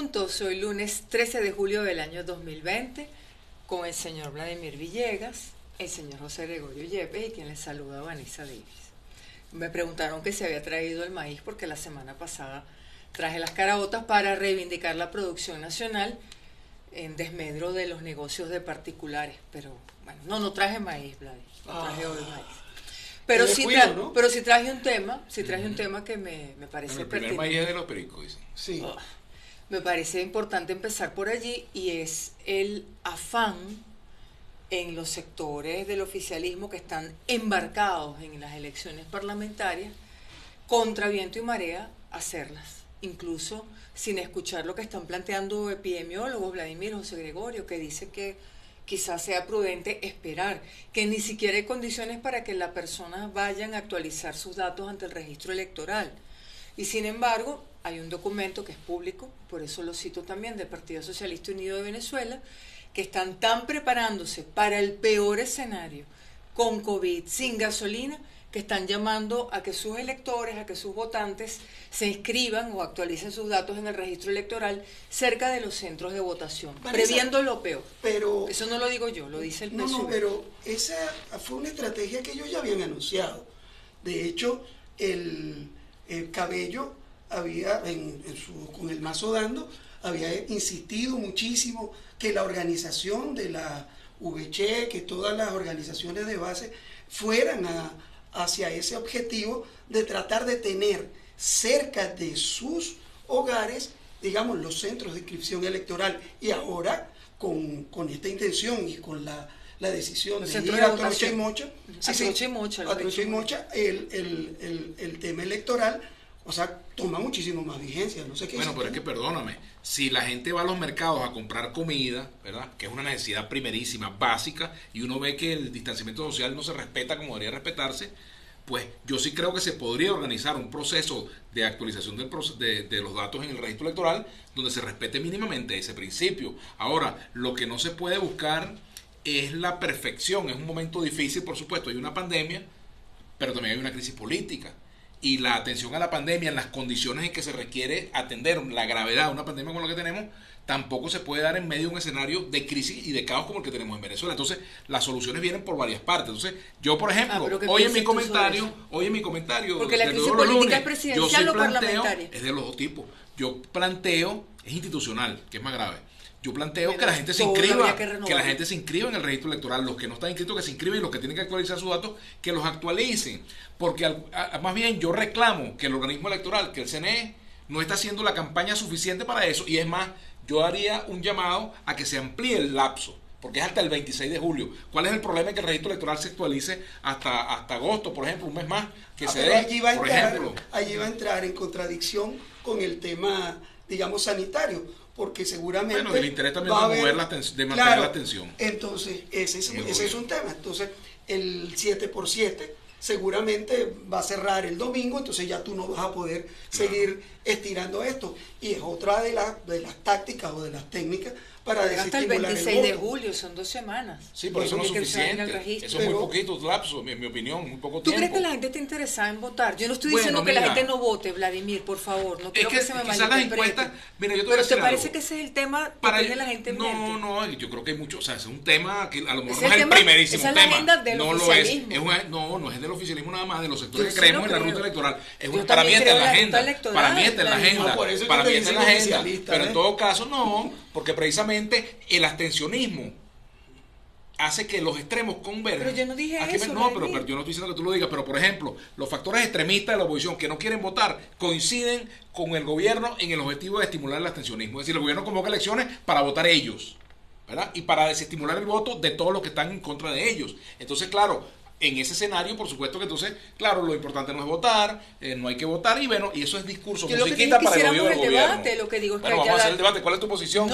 juntos hoy lunes 13 de julio del año 2020 con el señor Vladimir Villegas, el señor José Gregorio Yepes y quien les saluda, Vanessa Davis. Me preguntaron que se había traído el maíz porque la semana pasada traje las caraotas para reivindicar la producción nacional en desmedro de los negocios de particulares, pero bueno, no traje maíz, Vladimir, no traje hoy maíz. Pero sí, ¿no? Pero sí traje un tema, un tema que me parece el primer maíz es de los pericos, dicen. Sí. Me parece importante empezar por allí y es el afán en los sectores del oficialismo que están embarcados en las elecciones parlamentarias contra viento y marea hacerlas, incluso sin escuchar lo que están planteando epidemiólogos, Vladimir, José Gregorio, que dice que quizás sea prudente esperar, que ni siquiera hay condiciones para que las personas vayan a actualizar sus datos ante el registro electoral. Y sin embargo, hay un documento que es público, por eso lo cito también, del Partido Socialista Unido de Venezuela, que están tan preparándose para el peor escenario, con COVID, sin gasolina, que están llamando a que sus electores, a que sus votantes se inscriban o actualicen sus datos en el registro electoral cerca de los centros de votación, previendo lo peor. Pero eso no lo digo yo, lo dice el PSUV. No, pero esa fue una estrategia que ellos ya habían anunciado. De hecho, el Cabello había, con el Mazo Dando, había insistido muchísimo que la organización de la VC, que todas las organizaciones de base fueran hacia ese objetivo de tratar de tener cerca de sus hogares, digamos, los centros de inscripción electoral. Y ahora, con esta intención y con la decisión de ir a Trocha y Mocha, el tema electoral, o sea, toma muchísimo más vigencia. No sé qué. Bueno, pero es que perdóname, si la gente va a los mercados a comprar comida, ¿verdad?, que es una necesidad primerísima, básica, y uno ve que el distanciamiento social no se respeta como debería respetarse, pues yo sí creo que se podría organizar un proceso de actualización de los datos en el registro electoral donde se respete mínimamente ese principio. Ahora, lo que no se puede buscar es la perfección. Es un momento difícil, por supuesto, hay una pandemia, pero también hay una crisis política. Y la atención a la pandemia en las condiciones en que se requiere atender la gravedad de una pandemia como la que tenemos, tampoco se puede dar en medio de un escenario de crisis y de caos como el que tenemos en Venezuela. Entonces, las soluciones vienen por varias partes. Entonces, yo, por ejemplo, hoy en mi comentario, porque la crisis política es presidencial o parlamentaria. Es de los dos tipos. Yo planteo, es institucional, que es más grave. Yo planteo que la gente se inscriba, en el registro electoral, los que no están inscritos que se inscriben y los que tienen que actualizar sus datos que los actualicen, porque más bien yo reclamo que el organismo electoral, que el CNE, no está haciendo la campaña suficiente para eso, y es más, yo haría un llamado a que se amplíe el lapso, porque es hasta el 26 de julio. ¿Cuál es el problema en que el registro electoral se actualice hasta agosto, por ejemplo, un mes más, que se dé, allí va a entrar en contradicción con el tema, digamos, sanitario, porque seguramente el interés también va a haber, de mantener la atención. Entonces, ese es un tema. Entonces, el 7x7 seguramente va a cerrar el domingo, entonces ya tú no vas a poder seguir estirando esto. Y es otra de las tácticas o de las técnicas para hasta el 26 de julio, son 2 semanas. Sí, pero eso no es suficiente. Eso es muy poquito lapso, en mi opinión, muy poco tiempo. ¿Tú crees que la gente está interesada en votar? Yo no estoy diciendo que la gente no vote, Vladimir, por favor. No quiero que se me malinterprete. Pero ¿te parece que ese es el tema que tiene la gente en mente? No, yo creo que hay mucho, o sea, es un tema que a lo mejor no es el primerísimo tema. Esa es la agenda del oficialismo. No es del oficialismo nada más, de los sectores que creemos en la ruta electoral. Para mí está en la agenda. Para mí está en la agenda. Pero en todo caso, no, porque precisamente el abstencionismo hace que los extremos converjan. Pero yo no dije eso. Pero yo no estoy diciendo que tú lo digas, pero por ejemplo, los factores extremistas de la oposición que no quieren votar coinciden con el gobierno en el objetivo de estimular el abstencionismo. Es decir, el gobierno convoca elecciones para votar ellos, ¿verdad? Y para desestimular el voto de todos los que están en contra de ellos. Entonces, claro, en ese escenario, por supuesto que entonces, claro, lo importante no es votar, no hay que votar, y bueno, y eso es discurso, musiquita para el gobierno del gobierno. Lo que digo es vamos a hacer el debate. ¿Cuál es tu posición?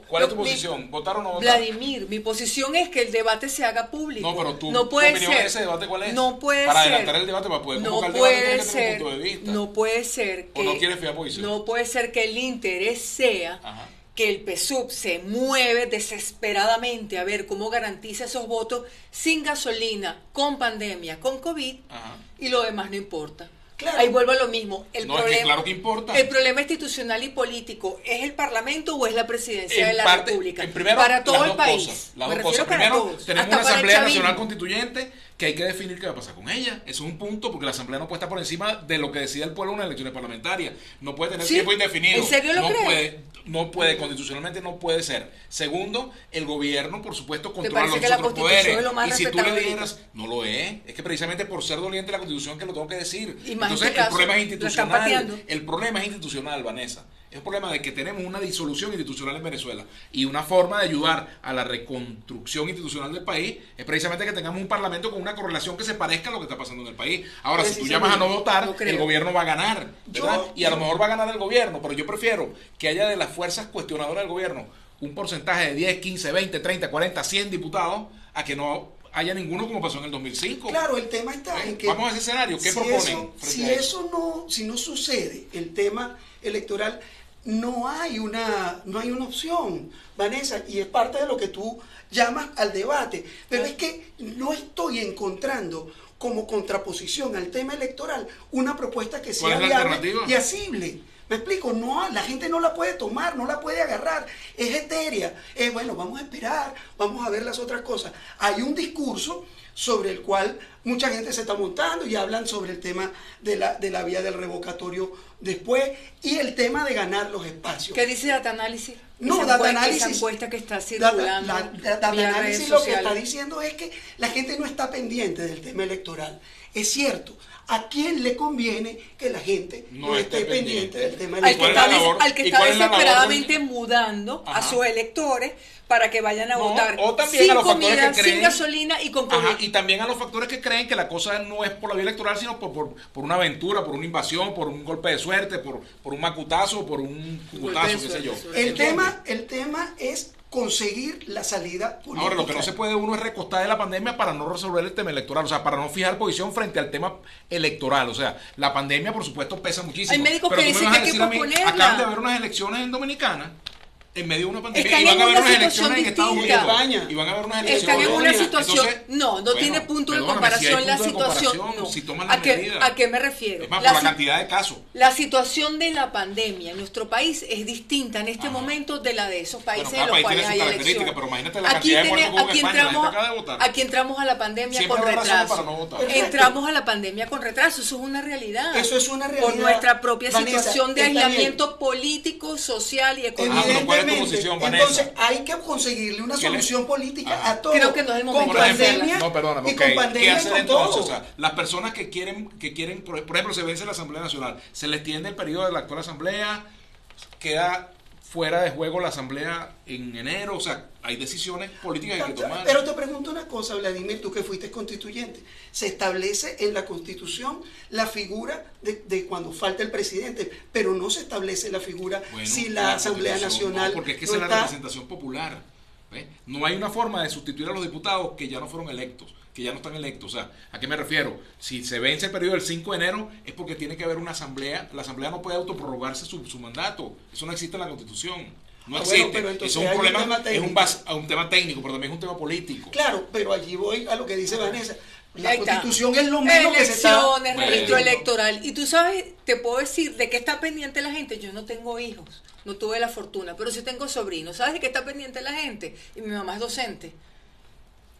¿Cuál es tu posición? ¿Votar o no votar? Vladimir, mi posición es que el debate se haga público. No, pero tu opinión en ese debate, ¿cuál es? No puede para ser. Para adelantar el debate, para poder convocar el debate, tienes que tener un punto de vista. No puede ser que... ¿O no quieres fijar posición? No puede ser que el interés sea... Ajá. Que el PSUV se mueve desesperadamente a ver cómo garantiza esos votos sin gasolina, con pandemia, con COVID, y lo demás no importa. Claro. Ahí vuelvo a lo mismo. No, es que claro que importa. El problema institucional y político, ¿es el Parlamento o es la presidencia de la República? Primero, para todo las el dos país. Cosas, las Me dos refiero cosas. para Primero, todos, tenemos hasta una para el Asamblea chavismo. Nacional Constituyente que hay que definir qué va a pasar con ella. Eso es un punto, porque la Asamblea no puede estar por encima de lo que decida el pueblo en unas elecciones parlamentarias. No puede tener ¿Sí? tiempo indefinido. ¿En serio lo cree? No puede, constitucionalmente no puede ser. Segundo, el gobierno, por supuesto, controla parece los que la otros Constitución poderes. es lo más Y si tú le respetable dijeras, no lo es que precisamente por ser doliente la Constitución que lo tengo que decir. Y más Entonces, en este caso, el problema es la están institucional. pateando. El problema es institucional, Vanessa. Es un problema de que tenemos una disolución institucional en Venezuela y una forma de ayudar a la reconstrucción institucional del país es precisamente que tengamos un parlamento con una correlación que se parezca a lo que está pasando en el país. Ahora, si tú llamas a no votar, no creo. el gobierno va a ganar, ¿verdad? Y a lo mejor va a ganar el gobierno, pero yo prefiero que haya de las fuerzas cuestionadoras del gobierno un porcentaje de 10, 15, 20, 30, 40, 100 diputados a que no haya ninguno como pasó en el 2005. Claro, el tema está en que... Vamos a ese escenario, ¿qué si proponen? Si no sucede el tema electoral, no hay una opción, Vanessa, y es parte de lo que tú llamas al debate. Pero es que no estoy encontrando como contraposición al tema electoral una propuesta que sea viable y asible. ¿Me explico? No, la gente no la puede tomar, no la puede agarrar, es etérea. Bueno, vamos a esperar, vamos a ver las otras cosas. Hay un discurso sobre el cual mucha gente se está montando y hablan sobre el tema de la vía del revocatorio después y el tema de ganar los espacios. ¿Qué dice Data Análisis? No, Data Esa Análisis, encuesta que está circulando. Data vía Análisis redes lo que sociales. está diciendo es que la gente no está pendiente del tema electoral. Es cierto, ¿a quién le conviene que la gente no esté pendiente del tema electoral? Al que está desesperadamente mudando a sus electores para que vayan a votar o también sin a los factores comida, que creen, sin gasolina y con COVID. Y también a los factores que creen que la cosa no es por la vía electoral, sino por una aventura, por una invasión, por un golpe de suerte, por un macutazo, por un cucutazo, qué sé yo. El tema es conseguir la salida política. Ahora, lo que no se puede uno es recostar de la pandemia para no resolver el tema electoral, o sea, para no fijar posición frente al tema electoral. O sea, la pandemia, por supuesto, pesa muchísimo. Hay médicos pero que tú me dicen vas a que hay decir que a mí, posponerla. acaban de haber unas elecciones en Dominicana, en medio de una pandemia, Están y van en a haber una unas situación elecciones en Estados distinta. Unidos, España. y van a haber unas elecciones Están en una situación, Entonces, no tiene punto de perdóname, comparación si hay la punto de situación. comparación, No. si toman las medidas. ¿A qué me refiero? Es más, por la cantidad de casos. La situación de la pandemia en nuestro país es distinta en este momento de la de esos países Bueno, en los cada país cuales tiene hay sus características, elecciones. pero imagínate la cantidad de muertos que hubo en España, la gente acaba de votar. Aquí entramos a la pandemia Siempre con habrá razones retraso. para no votar. Perfecto. Entramos a la pandemia con retraso, eso es una realidad. Eso es una realidad. Por nuestra propia Vanessa, situación de está bien. aislamiento político, social y económico. pero ¿cuál es tu Evidentemente. posición, Vanessa? Entonces hay que conseguirle una solución política a todo. Creo que no es el momento con de hacerla. pandemia No, perdóname, y ok. con ¿Qué pandemia y hacer con entonces? todo. O sea, las personas que quieren, por ejemplo, se vence la Asamblea Nacional, se les extiende el periodo de la actual Asamblea, queda fuera de juego la Asamblea en enero, o sea, hay decisiones políticas que hay que tomar. Pero te pregunto una cosa, Vladimir, tú que fuiste constituyente. Se establece en la Constitución la figura de cuando falta el presidente, pero no se establece la figura si la Asamblea Nacional no, porque es que no esa es la está. representación popular. ¿Ves? No hay una forma de sustituir a los diputados que ya no fueron electos, que ya no están electos. O sea, ¿a qué me refiero? Si se vence el periodo del 5 de enero es porque tiene que haber una asamblea. La asamblea no puede autoprorrogarse su mandato. Eso no existe en la Constitución. No existe. Pero entonces Eso es un hay problema, un un tema técnico, pero también es un tema político. Claro, pero allí voy a lo que dice Vanessa. La Ahí está. Constitución es lo menos que se está. Elecciones, registro electoral. Y tú sabes, te puedo decir de qué está pendiente la gente. Yo no tengo hijos, no tuve la fortuna, pero sí tengo sobrinos. ¿Sabes de qué está pendiente la gente? Y mi mamá es docente.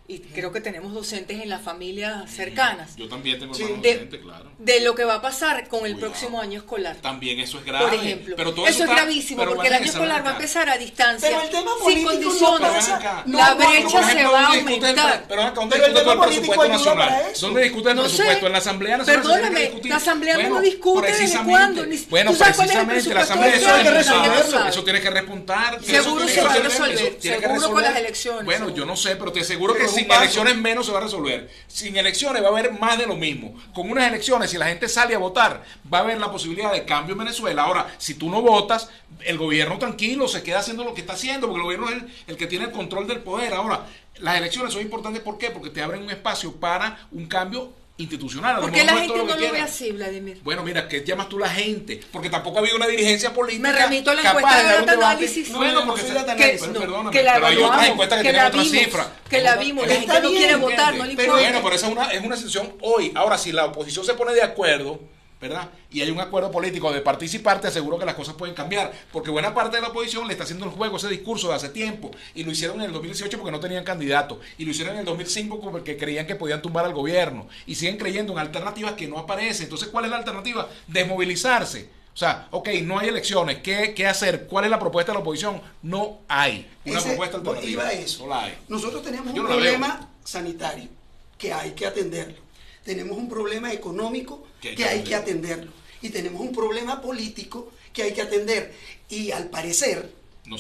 Y creo que tenemos docentes en las familias cercanas. Yo también tengo Sí. hermanos docentes, claro. De lo que va a pasar con el Cuidado. próximo año escolar. También eso es grave. Por ejemplo, pero todo eso es está- gravísimo pero porque el año Vanessa, escolar ven va a acá. empezar a distancia, Pero el tema sin político no condiciones. pasa. No, La pero, brecha por ejemplo, se va a ¿dónde discute aumentar. Pero acá, ¿dónde Pero el discute tema el político presupuesto ayuda para nacional? eso. ¿Dónde discute el No sé. presupuesto? En la Asamblea Nacional. Perdóname, se tiene que discutir. la Asamblea no Bueno, lo discute, ¿desde precisamente. cuándo? Ni- Bueno, ¿tú sabes cuál es el precisamente, la presupuesto Asamblea de eso eso? hay que Hay que resolverlo. Eso tiene que repuntar. Seguro Eso se va a tiene que resolver, eso tiene que seguro con resolver. las elecciones, Bueno, seguro. yo no sé, pero te aseguro que Pero es un sin paso. elecciones menos se va a resolver. Sin elecciones va a haber más de lo mismo. Con unas elecciones, si la gente sale a votar, va a haber la posibilidad de cambio en Venezuela. Ahora, si tú no votas, el gobierno tranquilo se queda haciendo lo que está haciendo, porque el gobierno es el que tiene el control del poder. Ahora, las elecciones son importantes, ¿por qué? Porque te abren un espacio para un cambio institucional. A lo ¿Por qué mejor la es todo gente no que lo ve quieras. así, Vladimir? Bueno, mira, ¿qué llamas tú la gente? Porque tampoco ha habido una dirigencia política. Me remito a la capaz encuesta de dar un Data debate. Análisis. Bueno, No, porque no soy se- Data Que, Análisis, no, perdóname, que la pero hay otras evaluamos, encuestas que que tienen la otra vimos, cifra. que la vimos, la Está gente no bien, quiere votar, no le pero importa. Bueno, pero esa es una situación hoy. Ahora, si la oposición se pone de acuerdo, ¿verdad? Y hay un acuerdo político de participar, te aseguro que las cosas pueden cambiar, porque buena parte de la oposición le está haciendo el juego, ese discurso de hace tiempo, y lo hicieron en el 2018 porque no tenían candidato, y lo hicieron en el 2005 porque creían que podían tumbar al gobierno, y siguen creyendo en alternativas que no aparecen. Entonces, ¿cuál es la alternativa? Desmovilizarse. O sea, ok, no hay elecciones, ¿qué hacer? ¿Cuál es la propuesta de la oposición? No hay una propuesta alternativa. Iba a eso. No la hay. Nosotros tenemos Yo un no la problema sanitario que hay que atenderlo. Tenemos un problema económico que hay que atenderlo. Y tenemos un problema político que hay que atender. Y al parecer,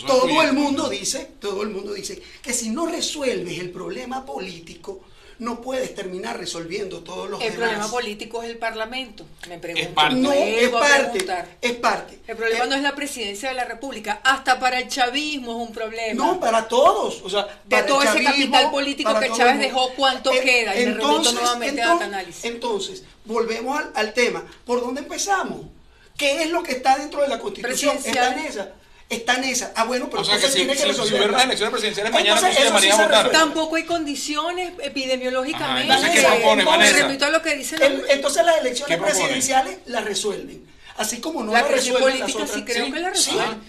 todo el mundo dice que si no resuelves el problema político, no puedes terminar resolviendo todos los demás. El problema político es el Parlamento, me pregunto. Es parte. No, es parte. El problema no es la presidencia de la República, hasta para el chavismo es un problema. No, para todos. O sea, de todo ese capital político que Chávez dejó, ¿cuánto queda? Y me remito nuevamente al análisis. Entonces, volvemos al tema. ¿Por dónde empezamos? ¿Qué es lo que está dentro de la Constitución? Está en esa. Ah, bueno, pero o sea que si resolver. hubiera unas elecciones presidenciales mañana, ¿cómo se llamaría sí a votar? Tampoco hay condiciones epidemiológicamente. Entonces, ¿qué propone, Vanessa? Repito lo que dice entonces las elecciones presidenciales las resuelven. Así como no la las resuelven las política otras. sí creo que la resuelven.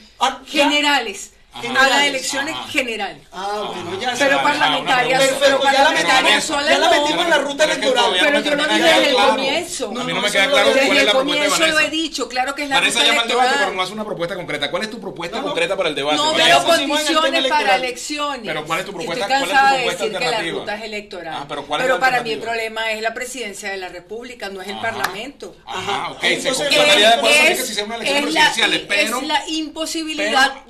Sí. Generales. A las elecciones generales. Bueno, ya. Pero parlamentarias, ya la metimos en la ruta electoral. Pero yo lo dije desde el comienzo. A mí no me queda claro cuál es la propuesta de Vanessa. Desde el comienzo lo he dicho, claro que es la ruta Vanessa llama al debate, pero electoral. no hace una propuesta concreta. ¿Cuál es tu propuesta concreta para el debate? No veo condiciones para elecciones. Pero ¿cuál es tu propuesta? Estoy cansada de decir alternativa? que la ruta es electoral. Pero para mí el problema es la presidencia de la República, no es el Parlamento. Ok, se completaría de acuerdo que si sea una elección presidenciales, pero es la imposibilidad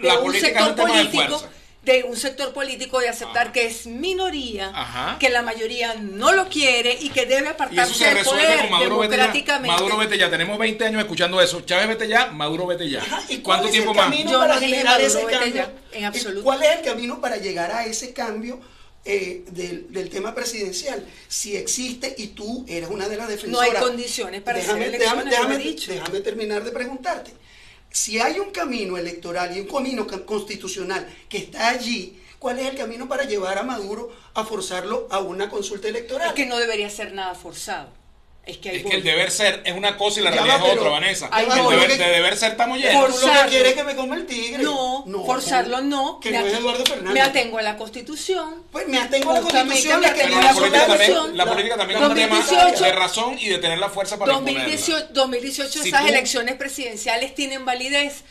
de un sector político de aceptar que es minoría, que la mayoría no lo quiere y que debe apartarse del poder democráticamente. Maduro vete ya, tenemos 20 años escuchando eso. Chávez vete ya, Maduro vete ya. ¿Y cuánto tiempo más? Yo no dije Maduro vete ya, en absoluto. ¿Cuál es el camino para llegar a ese cambio del tema presidencial? Si existe, y tú eres una de las defensoras. No hay condiciones para hacer elecciones, déjame terminar de preguntarte. Si hay un camino electoral y un camino constitucional que está allí, ¿cuál es el camino para llevar a Maduro a forzarlo a una consulta electoral? Es que no debería ser nada forzado. Es que el deber ser es una cosa y la realidad es otra, Vanessa. De deber ser estamos llenos. Forzarlo. ¿Tú lo que quieres que me coma el tigre? No, forzarlo no. Que no es Eduardo Fernández. Me atengo a la Constitución. Pues me atengo a la Constitución. La política también es un tema de razón y de tener la fuerza para 2018 esas elecciones presidenciales tienen validez.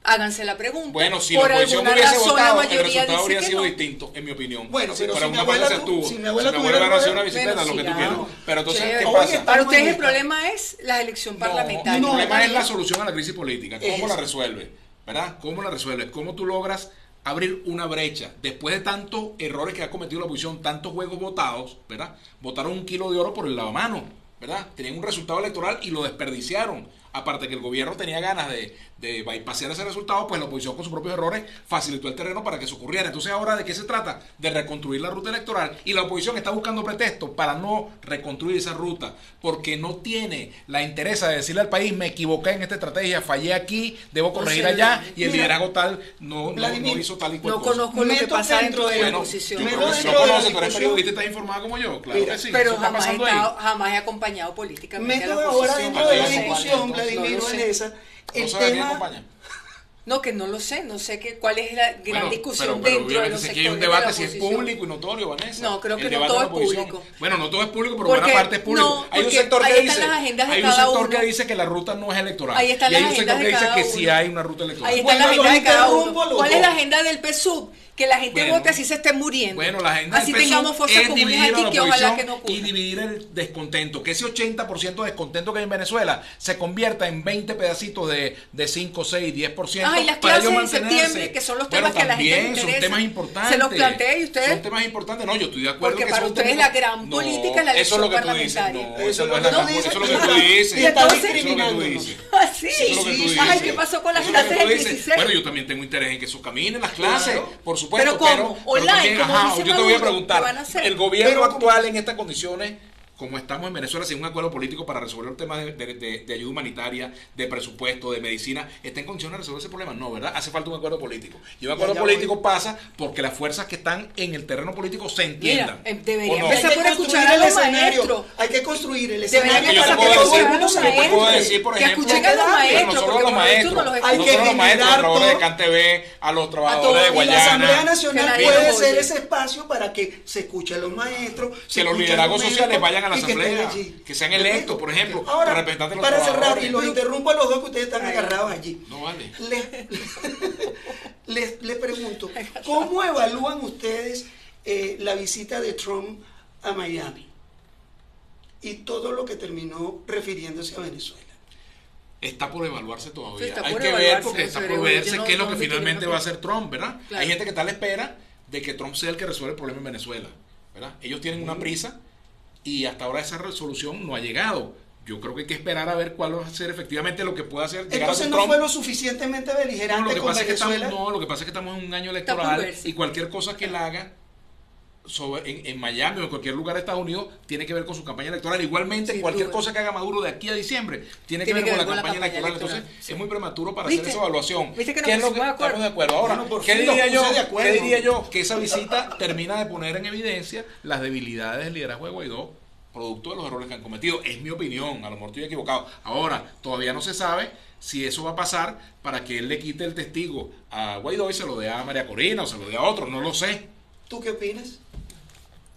Háganse la pregunta. Bueno, si la oposición hubiese votado, el resultado habría sido no. distinto, en mi opinión. Bueno, pero para si una parte se estuvo. Si mi abuela hubiera nacido una bicicleta, lo que tú quieras. Pero entonces, ¿qué pasa? Para ustedes el problema es la elección parlamentaria. El problema es la solución a la crisis política. ¿Cómo la resuelves? ¿Verdad? ¿Cómo la resuelves? ¿Cómo tú logras abrir una brecha? Después de tantos errores que ha cometido la oposición, tantos juegos votados, ¿verdad? Votaron 1 kilo de oro por el lavamano, ¿verdad? Tenían un resultado electoral y lo desperdiciaron. Aparte que el gobierno tenía ganas de bypassear ese resultado, pues la oposición con sus propios errores facilitó el terreno para que eso ocurriera. Entonces ahora, ¿de qué se trata? De reconstruir la ruta electoral, y la oposición está buscando pretextos para no reconstruir esa ruta, porque no tiene la interés de decirle al país: me equivoqué en esta estrategia, fallé aquí, debo corregir allá, y el liderazgo tal no hizo tal y cual cosa. No conozco lo que pasa dentro de la oposición. No conoces, tú eres periodista y estás informado como yo, claro que sí. Pero jamás he acompañado políticamente a la oposición. Ahora dentro de la discusión, Vladimir, Vanessa, el tema... No, que no lo sé, no sé cuál es la gran discusión dentro de los sectores hay un debate si es público y notorio, Vanessa. No, creo que no todo es público. Bueno, no todo es público, pero buena parte es público. No, hay un sector que dice que la ruta no es electoral. Ahí están y hay las un sector agendas que de dice que cada sí hay una ruta electoral. Ahí están las agendas de cada uno. ¿Cuál es la agenda del PSUV? Que la gente vote así se esté muriendo. Bueno, la agenda así tengamos fuerzas comunes aquí, que ojalá que no ocurra. Y dividir el descontento, que ese 80% de descontento que hay en Venezuela se convierta en 20 pedacitos de 5, 6, 10%. Y las clases en septiembre, que son los temas que a la gente le interesa. Son temas importantes. Se los plantea y ustedes. Son temas importantes. No, yo estoy de acuerdo. Porque para ustedes la gran política es la elección parlamentaria. Eso es lo que tú dices. Y estás discriminando. Así. Ay, ¿qué pasó con las clases del 16? Bueno, yo también tengo interés en que eso camine las clases, por supuesto. Pero ¿cómo? Online, yo te voy a preguntar, el gobierno actual en estas condiciones, como estamos en Venezuela, sin un acuerdo político para resolver el tema de ayuda humanitaria, de presupuesto, de medicina, ¿está en condiciones de resolver ese problema? No, ¿verdad? Hace falta un acuerdo político. Y un acuerdo político pasa porque las fuerzas que están en el terreno político se entiendan. Debería empezar por escuchar a los escenario, maestros. hay que construir el Deberían escenario Yo te para que puedo todo el decir, mundo se yo te puedo encuentre. decir, por Que ejemplo, escuchen a los maestros, no solo porque a los por esto maestros, no los Hay no que solo a los maestros, a los generar trabajadores de todo. CanTV, a los A trabajadores todos. de Y la Guayana. Asamblea Nacional Que nadie puede los ser oye. ese espacio para que se escuche a los maestros, se Que los escuche a liderazgos médicos sociales vayan a la y que estén asamblea, allí. que sean ¿Me electos, explico? por ejemplo, Ahora, representantes de los para cerrar, trabajadores. y los interrumpo a los dos que ustedes están Ay. agarrados allí. No vale. Les pregunto, ¿cómo evalúan ustedes la visita de Trump a Miami y todo lo que terminó refiriéndose a Venezuela? Está por evaluarse todavía. Sí, está Hay por que ver evaluarse, porque está José por Gregorio. verse Yo qué es lo no que me quiero finalmente meter. va a hacer Trump, ¿verdad? Claro. Hay gente que está a la espera de que Trump sea el que resuelva el problema en Venezuela, ¿verdad? Ellos tienen una prisa y hasta ahora esa resolución no ha llegado. Yo creo que hay que esperar a ver cuál va a ser efectivamente lo que pueda hacer. Llegar a Entonces ser no Trump. fue lo suficientemente No, beligerante lo que con pasa es que Venezuela. estamos, no, lo que pasa es que estamos en un año Está por electoral verse. y cualquier cosa que él haga en Miami o en cualquier lugar de Estados Unidos tiene que ver con su campaña electoral. Igualmente, Sin cualquier duda. cosa que haga Maduro de aquí a diciembre tiene que ver con la campaña electoral. Entonces, sí. es muy prematuro para ¿Viste? hacer esa evaluación. ¿Viste que nos ¿Qué es lo pusimos de acuerdo? estamos de acuerdo? Ahora, Bueno, por ¿qué fin nos diría yo? puse de acuerdo. ¿Qué diría yo? Que esa visita termina de poner en evidencia las debilidades del liderazgo de Guaidó, producto de los errores que han cometido. Es mi opinión, a lo mejor estoy equivocado. Ahora, todavía no se sabe si eso va a pasar para que él le quite el testigo a Guaidó y se lo dé a María Corina o se lo dé a otro, no lo sé. ¿Tú qué opinas?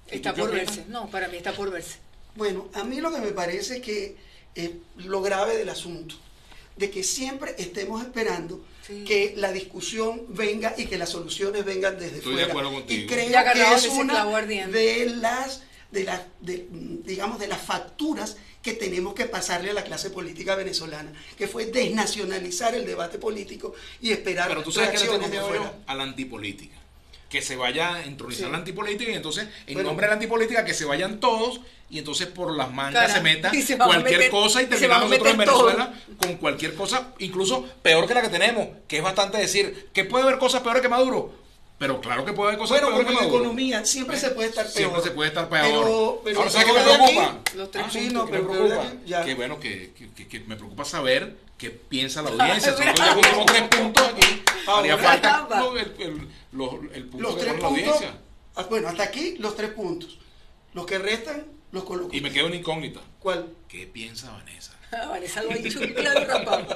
Está ¿Y tú qué por opinas? verse. No, para mí está por verse. Bueno, a mí lo que me parece que lo grave del asunto, de que siempre estemos esperando Sí. que la discusión venga y que las soluciones vengan desde Estoy de fuera. acuerdo contigo. Y creo Y agarrados que es de ese una clavo ardiente. digamos, de las facturas que tenemos que pasarle a la clase política venezolana, que fue desnacionalizar el debate político y esperar Pero tú sabes que le tengo reacciones de miedo yo afuera. a la antipolítica. Que se vaya a entronizar Sí. la antipolítica y entonces, en Bueno. nombre de la antipolítica, que se vayan todos y entonces por las mangas Cara, se meta y se van a cualquier meter- cosa y y se terminamos van a nosotros en meter Venezuela con cualquier cosa, incluso peor que la que tenemos, que es bastante decir que puede haber cosas peores que Maduro. Pero claro que puede haber cosas Bueno, peores como que en la Maduro. economía, siempre se puede estar peor. Siempre se puede estar peor. Pero Ahora, ¿sabes qué me de aquí, preocupa? los tres sí, puntos. no, ¿Qué me pero preocupa? de aquí, ya. Que bueno, que me preocupa saber qué piensa la audiencia. Nosotros ya pusimos 3 puntos aquí. Haría Ahora, falta caramba. el punto Los que tres pone la puntos. audiencia. Bueno, hasta aquí los 3 puntos. Los que restan, los coloco. Y me quedo en incógnita. ¿Cuál? ¿Qué piensa Vanessa? Vanessa lo ha dicho claro y rapado.